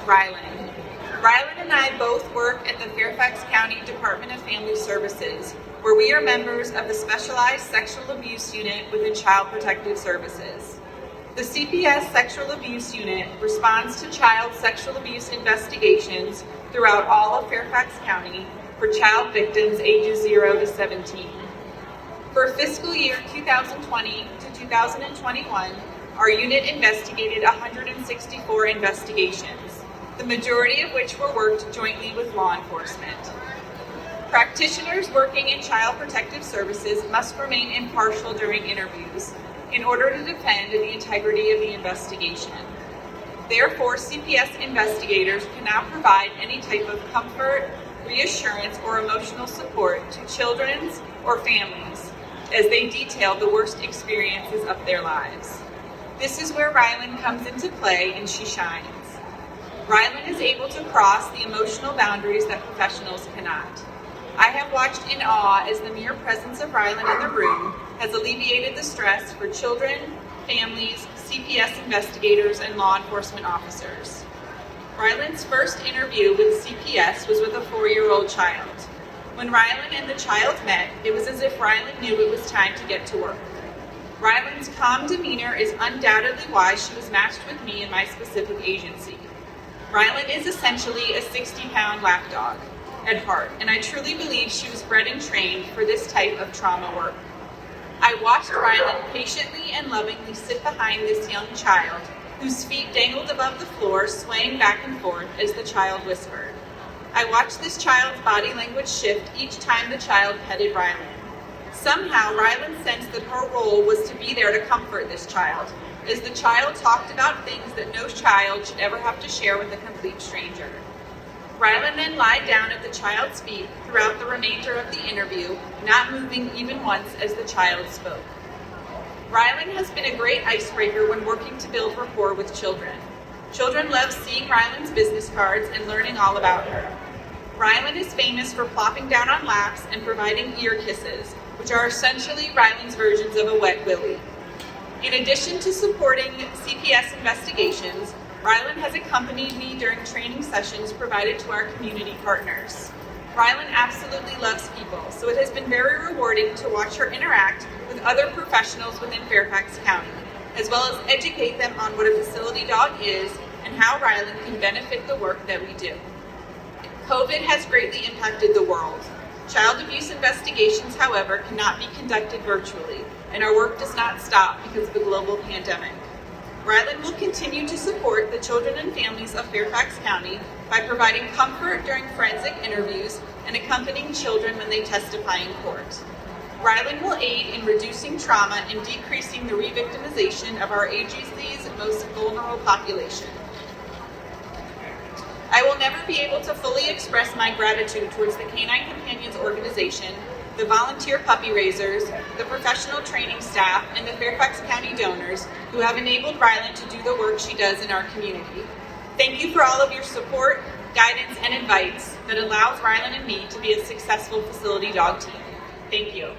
Rylan. Rylan and I both work at the Fairfax County Department of Family Services, where we are members of the Specialized Sexual Abuse Unit within Child Protective Services. The CPS Sexual Abuse Unit responds to child sexual abuse investigations throughout all of Fairfax County for child victims ages 0 to 17. For fiscal year 2020 to 2021, our unit investigated 164 investigations, the majority of which were worked jointly with law enforcement. Practitioners working in Child Protective Services must remain impartial during interviews in order to defend the integrity of the investigation. Therefore, CPS investigators cannot provide any type of comfort, reassurance, or emotional support to children or families as they detail the worst experiences of their lives. This is where Rylan comes into play and she shines. Rylan is able to cross the emotional boundaries that professionals cannot. I have watched in awe as the mere presence of Rylan in the room has alleviated the stress for children, families, CPS investigators, and law enforcement officers. Rylan's first interview with CPS was with a 4-year-old child. When Rylan and the child met, it was as if Rylan knew it was time to get to work. Rylan's calm demeanor is undoubtedly why she was matched with me in my specific agency. Rylan is essentially a 60-pound lapdog at heart, and I truly believe she was bred and trained for this type of trauma work. I watched Rylan patiently and lovingly sit behind this young child, whose feet dangled above the floor, swaying back and forth as the child whispered. I watched this child's body language shift each time the child petted Rylan. Somehow, Rylan sensed that her role was to be there to comfort this child, as the child talked about things that no child should ever have to share with a complete stranger. Rylan then lied down at the child's feet throughout the remainder of the interview, not moving even once as the child spoke. Rylan has been a great icebreaker when working to build rapport with children. Children love seeing Rylan's business cards and learning all about her. Rylan is famous for plopping down on laps and providing ear kisses, which are essentially Rylan's versions of a wet willy. In addition to supporting CPS investigations, Rylan has accompanied me during training sessions provided to our community partners. Rylan absolutely loves people, so it has been very rewarding to watch her interact with other professionals within Fairfax County, as well as educate them on what a facility dog is and how Rylan can benefit the work that we do. COVID has greatly impacted the world. Child abuse investigations, however, cannot be conducted virtually, and our work does not stop because of the global pandemic. Rylan will continue to support the children and families of Fairfax County by providing comfort during forensic interviews and accompanying children when they testify in court. Rylan will aid in reducing trauma and decreasing the re-victimization of our agency's most vulnerable population. I will never be able to fully express my gratitude towards the Canine Companions organization, the volunteer puppy raisers, the professional training staff, and the Fairfax County donors who have enabled Rylan to do the work she does in our community. Thank you for all of your support, guidance, and advice that allows Rylan and me to be a successful facility dog team. Thank you.